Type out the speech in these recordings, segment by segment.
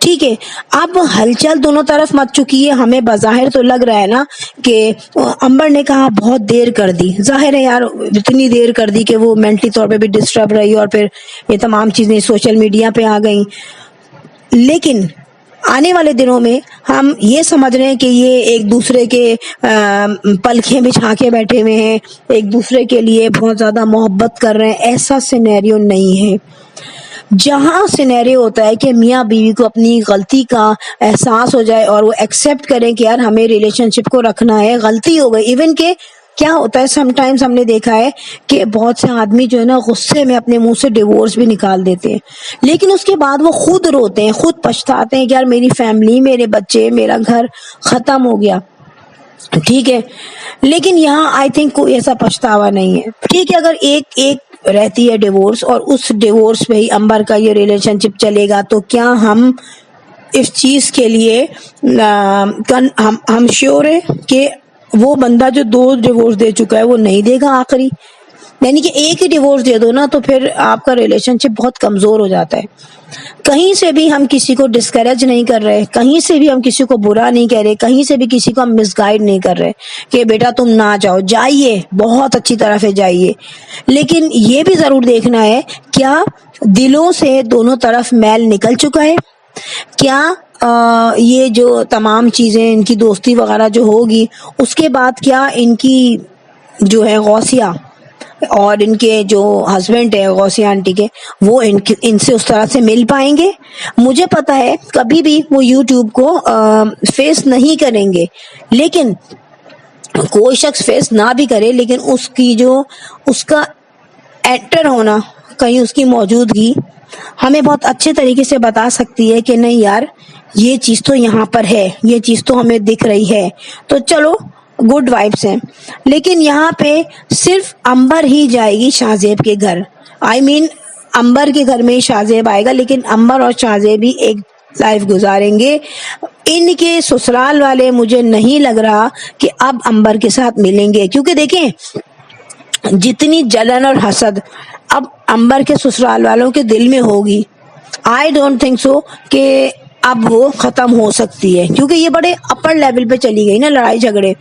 ٹھیک ہے. اب ہلچل دونوں طرف مچ چکی ہے. ہمیں بظاہر تو لگ رہا ہے نا کہ امبر نے کہا بہت دیر کر دی. ظاہر ہے یار اتنی دیر کر دی کہ وہ مینٹلی طور پہ بھی ڈسٹرب رہی اور پھر یہ تمام چیزیں سوشل میڈیا پہ آ گئیں. لیکن آنے والے دنوں میں ہم یہ سمجھ رہے ہیں کہ یہ ایک دوسرے کے پلکھیں بچھا کے بیٹھے ہوئے ہیں, ایک دوسرے کے لیے بہت زیادہ محبت کر رہے ہیں. ایسا سینیریو نہیں ہے. جہاں سینیریو ہوتا ہے کہ میاں بیوی کو اپنی غلطی کا احساس ہو جائے اور وہ ایکسیپٹ کریں کہ یار ہمیں ریلیشن شپ کو رکھنا ہے, غلطی ہو گئی. ایون کہ کیا ہوتا ہے سم ٹائمز ہم نے دیکھا ہے کہ بہت سے آدمی جو ہے نا غصے میں اپنے منہ سے ڈیورس بھی نکال دیتے ہیں, لیکن اس کے بعد وہ خود روتے ہیں, خود پچھتاتے ہیں کہ یار میری فیملی, میرے بچے, میرا گھر ختم ہو گیا. ٹھیک ہے, لیکن یہاں آئی تھنک کوئی ایسا پچھتاوا نہیں ہے. ٹھیک ہے, اگر ایک رہتی ہے ڈیورس اور اس ڈیورس پہ ہی امبر کا یہ ریلیشن شپ چلے گا, تو کیا ہم اس چیز کے لیے ہم شیور ہیں کہ وہ بندہ جو 2 ڈیورس دے چکا ہے وہ نہیں دے گا آخری؟ یعنی کہ ایک ہی ڈیورس دے دو نا تو پھر آپ کا ریلیشن شپ بہت کمزور ہو جاتا ہے. کہیں سے بھی ہم کسی کو ڈسکریج نہیں کر رہے, کہیں سے بھی ہم کسی کو برا نہیں کہہ رہے, کہیں سے بھی کسی کو ہم مس گائیڈ نہیں کر رہے کہ بیٹا تم نہ جاؤ, جائیے, بہت اچھی طرح سے جائیے. لیکن یہ بھی ضرور دیکھنا ہے کیا دلوں سے دونوں طرف میل نکل چکا ہے, کیا یہ جو تمام چیزیں ان کی دوستی وغیرہ جو ہوگی اس کے بعد کیا ان کی جو ہے غوثیہ اور ان کے جو ہسبینڈ ہے غوثیہ آنٹی کے, وہ ان سے اس طرح سے مل پائیں گے. مجھے پتا ہے کبھی بھی وہ یوٹیوب کو فیس نہیں کریں گے, لیکن کوئی شخص فیس نہ بھی کرے لیکن اس کا ایکٹر ہونا, کہیں اس کی موجودگی ہمیں بہت اچھے طریقے سے بتا سکتی ہے کہ نہیں یار یہ چیز تو یہاں پر ہے, یہ چیز تو ہمیں دکھ رہی ہے, تو چلو گڈ وائبس ہیں. لیکن یہاں پہ صرف امبر ہی جائے گی شاہ زیب کے گھر, امبر کے گھر میں ہی شاہ زیب آئے گا, لیکن امبر اور شاہ زیب ہی ایک لائف گزاریں گے. ان کے سسرال والے مجھے نہیں لگ رہا کہ اب امبر کے ساتھ ملیں گے, کیونکہ دیکھیں جتنی جلن اور حسد اب امبر کے سسرال والوں کے دل میں ہوگی, آئی ڈونٹ تھنک سو کہ اب وہ ختم ہو سکتی ہے, کیونکہ یہ بڑے اپر لیول پہ چلی گئی نا لڑائی جھگڑے.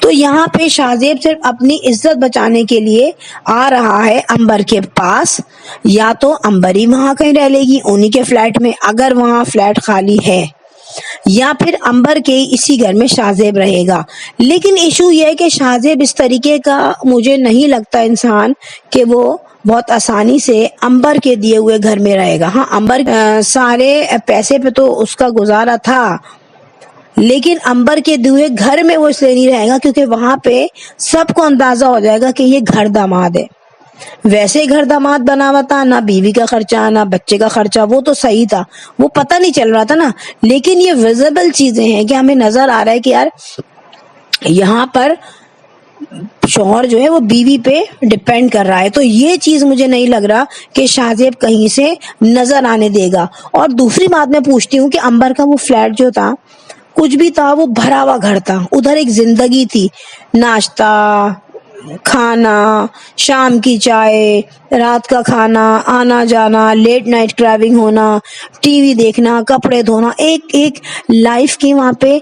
تو یہاں پہ شاہ زیب صرف اپنی عزت بچانے کے لیے آ رہا ہے امبر کے پاس, یا تو امبر ہی وہاں کہیں رہ لے گی انہی کے فلیٹ میں اگر وہاں فلیٹ خالی ہے, یا پھر امبر کے اسی گھر میں شاہ زیب رہے گا. لیکن ایشو یہ ہے کہ شاہ زیب اس طریقے کا مجھے نہیں لگتا انسان کہ وہ بہت آسانی سے امبر کے دیے ہوئے گھر میں رہے گا. ہاں امبر سارے پیسے پہ تو اس کا گزارا تھا, لیکن امبر کے دیے ہوئے گھر میں وہ اس لیے نہیں رہے گا کیونکہ وہاں پہ سب کو اندازہ ہو جائے گا کہ یہ گھر داماد ہے. ویسے گھر داماد بنا ہوا تھا, نہ بیوی کا خرچہ نہ بچے کا خرچہ, وہ تو صحیح تھا, وہ پتہ نہیں چل رہا تھا نا. لیکن یہ ویزیبل چیزیں ہیں کہ ہمیں نظر آ رہا ہے کہ یار یہاں پر شوہر جو ہے وہ بیوی پہ ڈپینڈ کر رہا ہے. تو یہ چیز مجھے نہیں لگ رہا کہ شاہ زیب کہیں سے نظر آنے دے گا. اور دوسری بات میں پوچھتی ہوں کہ امبر کا وہ فلیٹ جو تھا کچھ بھی تھا, وہ بھرا ہوا گھر تھا, ادھر ایک زندگی تھی, ناشتہ, کھانا, شام کی چائے, رات کا کھانا, آنا جانا, لیٹ نائٹ ڈرائیونگ ہونا, ٹی وی دیکھنا, کپڑے دھونا, ایک لائف کی وہاں پہ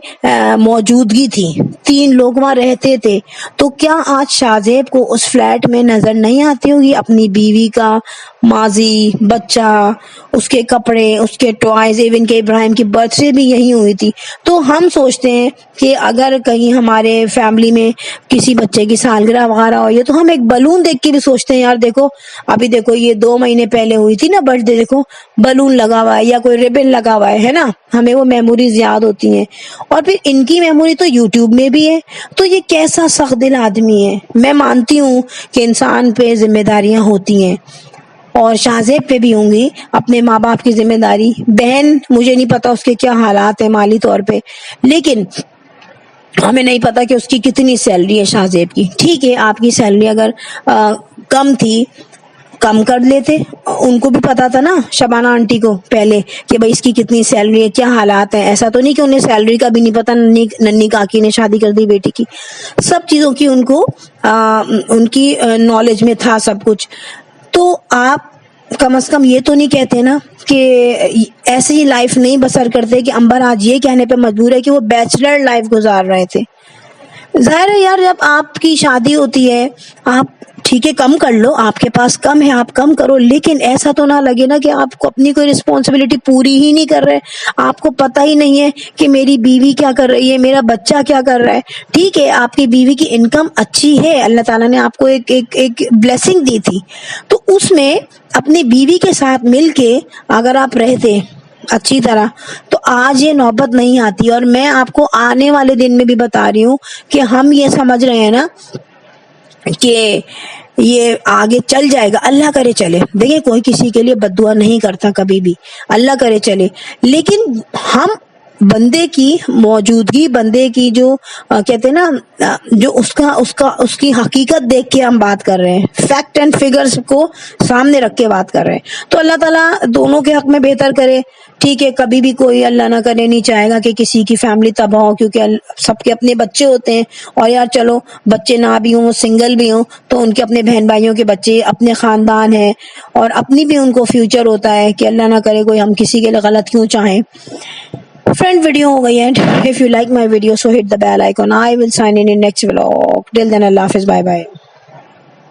موجودگی تھی. 3 لوگ وہاں رہتے تھے. تو کیا آج شاہ زیب کو اس فلیٹ میں نظر نہیں آتی ہوگی اپنی بیوی کا ماضی, بچہ, اس کے کپڑے, اس کے ٹوائز, ایون کہ ابراہیم کی برتھ ڈے بھی یہی ہوئی تھی. تو ہم سوچتے ہیں کہ اگر کہیں ہمارے فیملی میں کسی بچے کی سالگرہ وغیرہ ہوئی ہے تو ہم ایک بلون دیکھ کے بھی سوچتے ہیں یار دیکھو ابھی دیکھو یہ 2 مہینے پہلے ہوئی تھی نا برتھ ڈے, دیکھو بلون لگا ہوا ہے یا کوئی ریبن لگا ہوا ہے نا, ہمیں وہ میموریز یاد ہوتی ہیں. اور پھر ان کی میموری تو یوٹیوب میں بھی ہے. تو یہ کیسا سخت دل آدمی ہے. میں مانتی ہوں کہ انسان پہ ذمہ داریاں ہوتی ہیں اور شاہ زیب پہ بھی ہوں گی اپنے ماں باپ کی ذمہ داری. بہن مجھے نہیں پتا اس کے کیا حالات ہیں مالی طور پہ, لیکن ہمیں نہیں پتا کہ اس کی کتنی سیلری ہے شاہ زیب کی. ٹھیک ہے آپ کی سیلری اگر کم تھی کم کر لیتے, ان کو بھی پتا تھا نا شبانہ آنٹی کو پہلے کہ بھائی اس کی کتنی سیلری ہے, کیا حالات ہیں. ایسا تو نہیں کہ انہیں سیلری کا بھی نہیں پتا, ننھی کاکی نے شادی کر دی بیٹی کی, سب چیزوں کی ان کی نالج میں تھا سب کچھ. تو آپ کم از کم یہ تو نہیں کہتے نا کہ ایسے ہی لائف نہیں بسر کرتے کہ امبر آج یہ کہنے پہ مجبور ہے کہ وہ بیچلر لائف گزار رہے تھے. ظاہر ہے یار جب آپ کی شادی ہوتی ہے آپ ٹھیک ہے کم کر لو, آپ کے پاس کم ہے آپ کم کرو, لیکن ایسا تو نہ لگے نا کہ آپ کو اپنی کوئی رسپانسبلٹی پوری ہی نہیں کر رہے, آپ کو پتہ ہی نہیں ہے کہ میری بیوی کیا کر رہی ہے, میرا بچہ کیا کر رہا ہے. ٹھیک ہے آپ کی بیوی کی انکم اچھی ہے, اللہ تعالیٰ نے آپ کو ایک بلیسنگ دی تھی, تو اس میں اپنی بیوی کے ساتھ مل کے اگر آپ رہتے اچھی طرح تو آج یہ نوبت نہیں آتی. اور میں آپ کو آنے والے دن میں بھی بتا رہی ہوں کہ ہم یہ سمجھ رہے ہیں نا کہ یہ آگے چل جائے گا, اللہ کرے چلے. دیکھیں کوئی کسی کے لیے بد دعا نہیں کرتا کبھی بھی, اللہ کرے چلے, لیکن ہم بندے کی موجودگی, بندے کی جو کہتے ہیں نا جو اس کی حقیقت دیکھ کے ہم بات کر رہے ہیں, فیکٹ اینڈ فگرز کو سامنے رکھ کے بات کر رہے ہیں. تو اللہ تعالیٰ دونوں کے حق میں بہتر کرے. ٹھیک ہے کبھی بھی کوئی اللہ نہ کرے نہیں چاہے گا کہ کسی کی فیملی تباہ ہو, کیونکہ سب کے اپنے بچے ہوتے ہیں. اور یار چلو بچے نہ بھی ہوں, سنگل بھی ہوں, تو ان کے اپنے بہن بھائیوں کے بچے, اپنے خاندان ہیں, اور اپنی بھی ان کو فیوچر ہوتا ہے کہ اللہ نہ کرے کوئی ہم کسی کے لیے غلط کیوں چاہیں. Friend, video ho gayi hai. If you like my video, so hit the bell icon. I will sign in next vlog. Till then, Allah Hafiz. Bye bye.